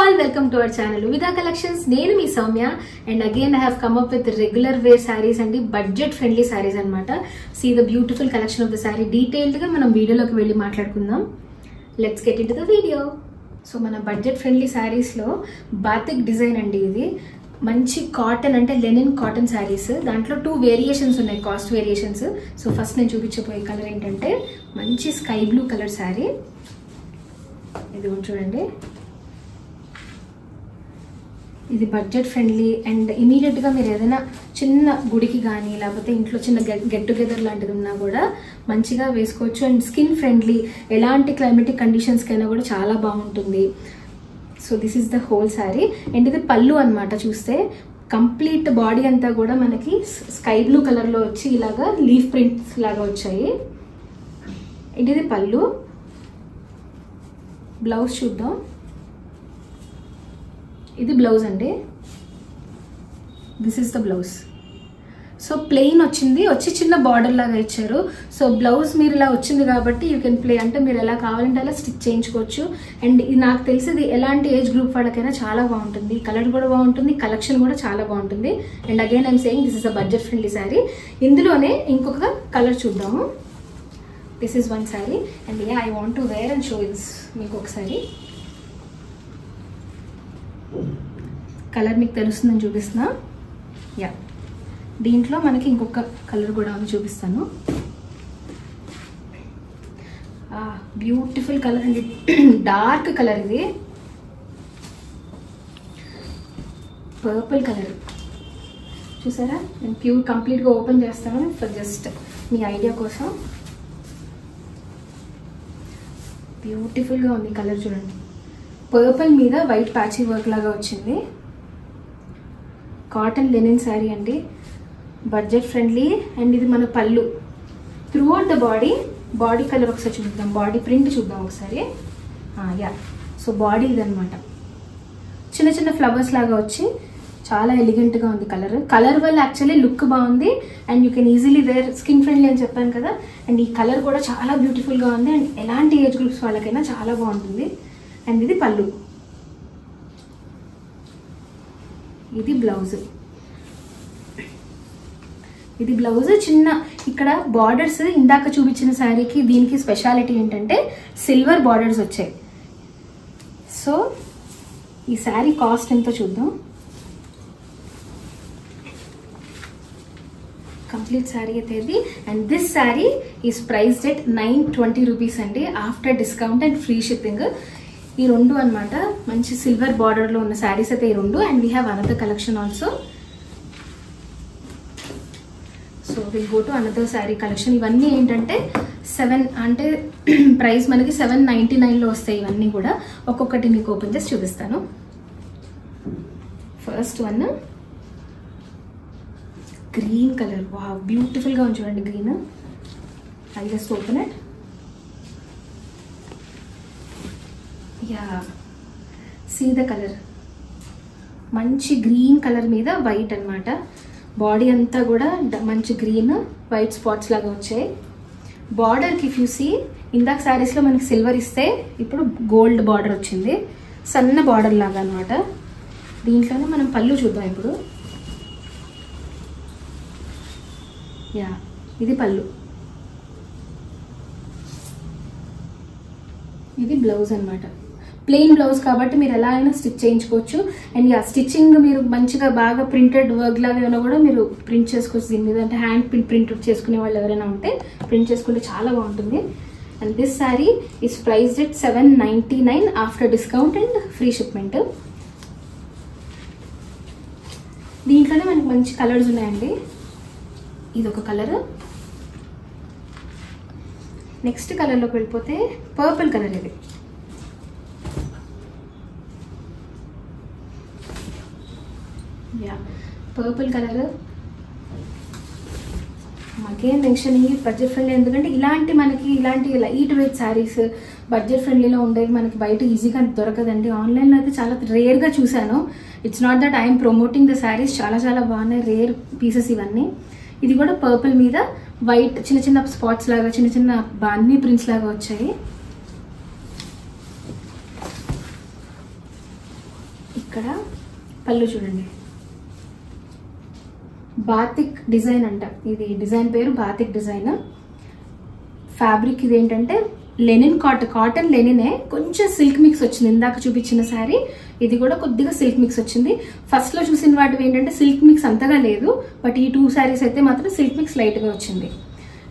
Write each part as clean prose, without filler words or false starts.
all, welcome to our channel Vida Collections. Nenu mee Soumya, and again I have come up with regular wear sarees and budget friendly sarees anamata. See the beautiful collection of the saree detailed ga manam video loki velli maatladukundam. Let's get into the video. So mana budget friendly sarees lo batik design andi idi manchi cotton ante linen cotton sarees dantlo two variations unnai cost variations. So first nenu chupichapoye color entante manchi sky blue color saree. ఇది చూడండి, ఇది budget friendly and immediate గా మీరు ఏదైనా చిన్న గుడికి కానీ లేకపోతే ఇంట్లో చిన్న గెట్ టుగెదర్ లాంటిది ఉన్నా కూడా మంచిగా వేసుకోవచ్చు. అండ్ స్కిన్ ఫ్రెండ్లీ, ఎలాంటి క్లైమేటిక్ కండిషన్స్ కైనా కూడా చాలా బాగుంటుంది. So this is the whole sari. And ఇది పళ్ళు అన్నమాట. చూస్తే కంప్లీట్ బాడీ అంతా కూడా మనకి స్కై బ్లూ కలర్ లో వచ్చి ఇలాగా లీఫ్ ప్రింట్స్ లాగా వచ్చాయి. ఇది పళ్ళు. బ్లౌజ్ చూద్దాం. ఇది బ్లౌజ్ అండి. This is the blouse. So plain వచ్చి చిన్న బార్డర్ లాగా ఇచ్చారు. సో బ్లౌజ్ మీరు ఇలా వచ్చింది కాబట్టి యూ కెన్ ప్లే, అంటే మీరు ఎలా కావాలంటే అలా స్టిచ్ చేయించుకోవచ్చు. అండ్ ఇది నాకు తెలిసింది ఎలాంటి ఏజ్ గ్రూప్ వాళ్ళకైనా చాలా బాగుంటుంది. కలర్ కూడా బాగుంటుంది, కలెక్షన్ కూడా చాలా బాగుంటుంది. And again I'm saying this is a budget friendly sari. ఇందులోనే ఇంకొక కలర్ చూద్దాము. This is one sari and I want to wear and show this మీకు ఒకసారి. కలర్ మీకు తెలుస్తుందని చూపిస్తున్నా. యా, దీంట్లో మనకి ఇంకొక కలర్ కూడా ఉంది, చూపిస్తాను. బ్యూటిఫుల్ కలర్ అండి, డార్క్ కలర్. ఇది పర్పుల్ కలర్ చూసారా. నేను ప్యూర్ కంప్లీట్గా ఓపెన్ చేస్తాను ఫర్ జస్ట్ మీ ఐడియా కోసం. బ్యూటిఫుల్గా ఉంది కలర్ చూడండి. పర్పుల్ మీద వైట్ ప్యాచీ వర్క్ లాగా వచ్చింది. కాటన్ లెనిన్ శారీ అండి, బడ్జెట్ ఫ్రెండ్లీ. అండ్ ఇది మన పళ్ళు. Through out the body colour ఒకసారి చూద్దాం, బాడీ ప్రింట్ చూద్దాం ఒకసారి. యా, సో బాడీ ఇదనమాట. చిన్న చిన్న ఫ్లవర్స్ లాగా వచ్చి చాలా ఎలిగెంట్గా ఉంది కలర్ వల్ల యాక్చువల్లీ లుక్ బాగుంది. And you can easily wear, skin friendly అని చెప్పాను కదా. అండ్ ఈ కలర్ కూడా చాలా బ్యూటిఫుల్గా ఉంది. అండ్ ఎలాంటి ఏజ్ గ్రూప్స్ వాళ్ళకైనా చాలా బాగుంటుంది. అండ్ ఇది పళ్ళు. ఇది బ్లౌజ్. ఇది బ్లౌజ్. చిన్న ఇక్కడ బార్డర్స్ ఇందాక చూపించిన శారీకి దీనికి స్పెషాలిటీ ఏంటంటే సిల్వర్ బార్డర్స్ వచ్చాయి. సో ఈ శారీ కాస్ట్ ఎంతో చూద్దాం. కంప్లీట్ శారీ అయితే ఇది. And this sari is priced at 920 rupees అండి, after discount and free shipping. ఈ రెండు అనమాట మంచి సిల్వర్ బార్డర్ లో ఉన్న శారీస్ అయితే ఈ రెండు. And we have another collection also. So will go to another sari collection. ఇవన్నీ ఏంటంటే 7 అంటే ప్రైస్ మనకి 799లో వస్తాయి. ఇవన్నీ కూడా ఒక్కొక్కటి మీకు ఓపెన్ చేసి చూపిస్తాను. First one green color. Wow, beautiful గా ఉంది చూడండి green. I just open it. Yeah, see the color. మంచి గ్రీన్ కలర్ మీద వైట్ అన్నమాట. బాడీ అంతా కూడా మంచి గ్రీన్ వైట్ స్పాట్స్ లాగా వచ్చాయి. బార్డర్కి ఇఫ్ యూ సీ, ఇందాక శారీస్లో మనకి సిల్వర్ ఇస్తే ఇప్పుడు గోల్డ్ బార్డర్ వచ్చింది, సన్న బార్డర్ లాగా అనమాట. దీంట్లోనే మనం పళ్ళు చూద్దాం ఇప్పుడు. యా, ఇది పళ్ళు. ఇది బ్లౌజ్ అనమాట. ప్లెయిన్ బ్లౌజ్ కాబట్టి మీరు ఎలా అయినా స్టిచ్ చేయించుకోవచ్చు. అండ్ యా, స్టిచ్చింగ్ మీరు మంచిగా బాగా ప్రింటెడ్ వర్క్ లాగా ఏమైనా కూడా మీరు ప్రింట్ చేసుకోవచ్చు దీని మీద. అంటే హ్యాండ్ ప్రింట్ చేసుకునే వాళ్ళు ఎవరైనా ఉంటే ప్రింట్ చేసుకుంటే చాలా బాగుంటుంది. And this sari is priced at 799 after discount and free shipment. దీంట్లోనే మనకి మంచి కలర్స్ ఉన్నాయండి. ఇది ఒక కలర్. నెక్స్ట్ కలర్లోకి వెళ్ళిపోతే పర్పుల్ కలర్. ఇది yeah, purple colour. Again mention ఈ బడ్జెట్ ఫ్రెండ్లీ, ఎందుకంటే ఇలాంటి లైట్ వెయిట్ శారీస్ బడ్జెట్ ఫ్రెండ్లీలో ఉండేవి మనకి బయట ఈజీగా దొరకదండి. ఆన్లైన్లో అయితే చాలా రేర్గా చూశాను. It's not that I'm promoting the saris, చాలా చాలా బాగున్నాయి, రేర్ పీసెస్ ఇవన్నీ. ఇది కూడా పర్పుల్ మీద వైట్ చిన్న చిన్న స్పాట్స్ లాగా, చిన్న చిన్న బాందీ ప్రింట్స్ లాగా వచ్చాయి. ఇక్కడ పళ్ళు చూడండి, బాతిక్ డిజైన్ అంట. ఇది డిజైన్ పేరు బాతిక్ డిజైన్. ఫ్యాబ్రిక్ ఇది ఏంటంటే లెనిన్ కాటన్ లెనినే, కొంచెం సిల్క్ మిక్స్ వచ్చింది. ఇందాక చూపించిన శారీ ఇది కూడా కొద్దిగా సిల్క్ మిక్స్ వచ్చింది. ఫస్ట్ లో చూసిన వాటి ఏంటంటే సిల్క్ మిక్స్ అంతగా లేదు, బట్ ఈ 2 శారీస్ అయితే మాత్రం సిల్క్ మిక్స్ లైట్ గా వచ్చింది.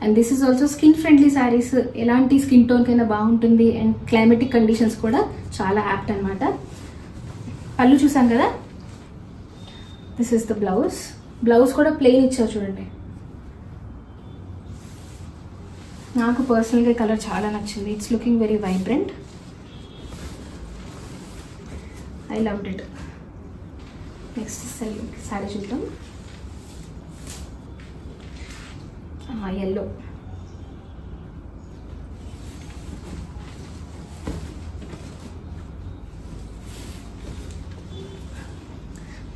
And this is also skin friendly saris. ఎలాంటి స్కిన్ టోన్ కైనా బాగుంటుంది. అండ్ క్లైమేటిక్ కండిషన్స్ కూడా చాలా యాప్ట్ అనమాట. పళ్ళు చూసాం కదా, this is the blouse. Blouse కూడా ప్లెయిన్ ఇచ్చారు చూడండి. నాకు పర్సనల్గా కలర్ చాలా నచ్చింది. It's looking very vibrant. I loved it. Next sari చూద్దాం. ఎల్లో.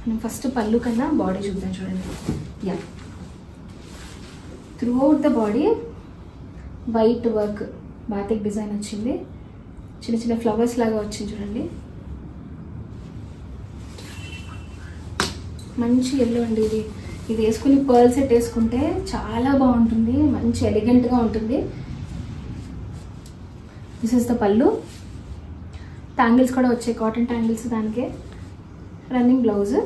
మనం ఫస్ట్ పళ్ళు కన్నా బాడీ చూద్దాం చూడండి. Yeah, throughout the body white work batik design వచ్చింది. చిన్న చిన్న ఫ్లవర్స్ లాగా వచ్చింది చూడండి. మంచి ఎల్లో అండి ఇది. ఇది వేసుకుని పర్ల్ సెట్ వేసుకుంటే చాలా బాగుంటుంది, మంచి ఎలిగెంట్గా ఉంటుంది. దిస్ ఇస్ ద పళ్ళు. ట్యాంగిల్స్ కూడా వచ్చాయి, కాటన్ ట్యాంగిల్స్. దానికే running blouse.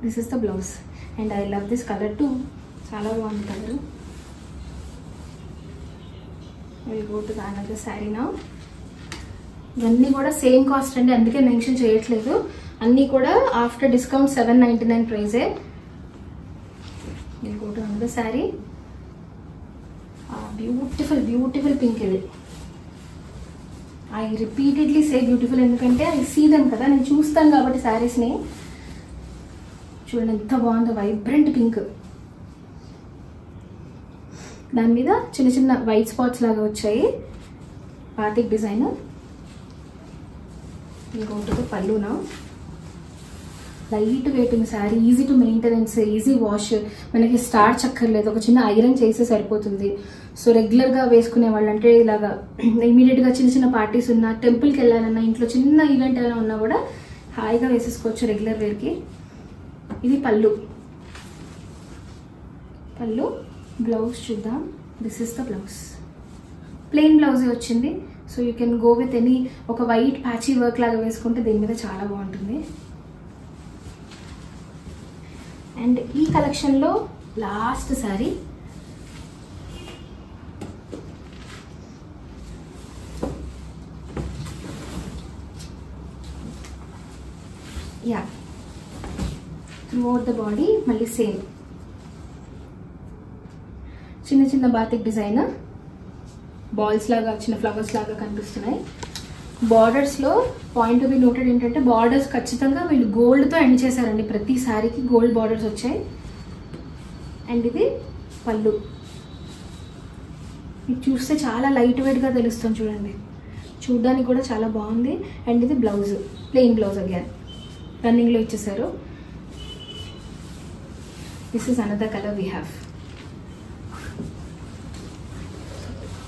This is the blouse. And I love this colour to. చాలా బాగుంది colour. Will go to the another sari now. ఇవన్నీ కూడా సేమ్ కాస్ట్ అండి, అందుకే మెన్షన్ చేయట్లేదు. అన్నీ కూడా ఆఫ్టర్ డిస్కౌంట్ 799 ప్రైజే. Will go to another sari. Beautiful beautiful pink ఇది. ఐ రిపీటెడ్లీ సే బ్యూటిఫుల్, ఎందుకంటే ఐ సీ దెమ్ కదా, నేను చూస్తాను కాబట్టి శారీస్ని. చూడండి ఎంత బాగుందో, వైబ్రెంట్ పింక్. దాని మీద చిన్న చిన్న వైట్ స్పాట్స్ లాగా వచ్చాయి. Batik design. ఇంకొకటి పళ్ళునా light weighting sari, easy to maintenance, easy wash. మనకి స్టార్చ్ అక్కర్లేదు, ఒక చిన్న ఐరన్ చేస్తే సరిపోతుంది. సో రెగ్యులర్గా వేసుకునే వాళ్ళు అంటే ఇలాగా ఇమీడియట్గా చిన్న చిన్న పార్టీస్ ఉన్నా, టెంపుల్కి వెళ్ళాలన్నా, ఇంట్లో చిన్న ఈవెంట్ ఏమైనా ఉన్నా కూడా హాయిగా వేసేసుకోవచ్చు రెగ్యులర్ వేర్కి. ఇది పళ్ళు. పళ్ళు. బ్లౌజ్ చూద్దాం. This is the blouse. Plain బ్లౌజే వచ్చింది. So you can go with any, ఒక వైట్ ప్యాచీ వర్క్ లాగా వేసుకుంటే దీని మీద చాలా బాగుంటుంది. అండ్ ఈ కలెక్షన్లో last sari. Yeah, throughout the body మళ్ళీ సేమ్ చిన్న చిన్న బాతిక్ డిజైన్, బాల్స్ లాగా చిన్న ఫ్లవర్స్ లాగా కనిపిస్తున్నాయి. బార్డర్స్లో పాయింట్ టు బి నోటెడ్ ఏంటంటే బార్డర్స్ ఖచ్చితంగా వీళ్ళు గోల్డ్తో ఎండ్ చేశారండి. ప్రతి శారీకి గోల్డ్ బార్డర్స్ వచ్చాయి. అండ్ ఇది పళ్ళు. ఇది చూస్తే చాలా లైట్ వెయిట్గా తెలుస్తుంది చూడండి, చూడడానికి కూడా చాలా బాగుంది. అండ్ ఇది బ్లౌజ్, ప్లెయిన్ బ్లౌజ్ అగైన్ రన్నింగ్లో ఇచ్చేసారు. This is another colour we have.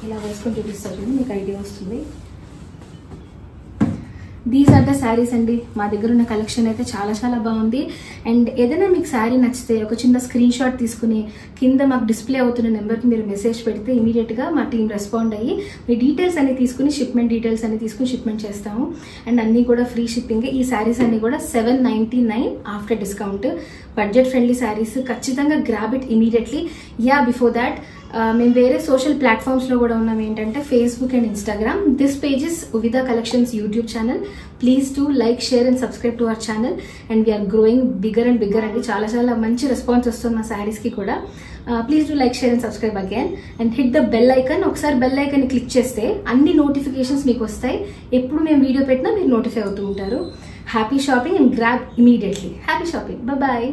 ఇలా వేసుకొని చూపిస్తారు, మీకు ఐడియా వస్తుంది. దీస్ ఆర్ ద శారీస్ అండి. మా దగ్గర ఉన్న కలెక్షన్ అయితే చాలా చాలా బాగుంది. అండ్ ఏదైనా మీకు శారీ నచ్చితే ఒక చిన్న స్క్రీన్ షాట్ తీసుకుని కింద మాకు డిస్ప్లే అవుతున్న నెంబర్కి మీరు మెసేజ్ పెడితే ఇమీడియట్గా మా టీం రెస్పాండ్ అయ్యి మీ డీటెయిల్స్ అన్ని తీసుకుని షిప్మెంట్ డీటెయిల్స్ అన్ని తీసుకుని షిప్మెంట్ చేస్తాము. అండ్ అన్నీ కూడా ఫ్రీ షిప్పింగ్. ఈ శారీస్ అన్ని కూడా 799 after discount. Budget friendly saris. ఖచ్చితంగా grab it immediately. Yeah, before that మేము వేరే సోషల్ ప్లాట్ఫామ్స్లో కూడా ఉన్నాం. ఏంటంటే Facebook and Instagram. This page is Uvida collections YouTube channel. Please to like, share and subscribe to our channel. And we're growing bigger and bigger అండి. చాలా చాలా మంచి రెస్పాన్స్ వస్తుంది మా శారీస్కి కూడా. Please to like, share and subscribe again. And hit the bell icon. ఒకసారి bell icon click చేస్తే అన్ని నోటిఫికేషన్స్ మీకు వస్తాయి. ఎప్పుడు మేము వీడియో పెట్టినా మీరు నోటిఫై అవుతూ ఉంటారు. Happy shopping and grab immediately. Happy shopping. Bye.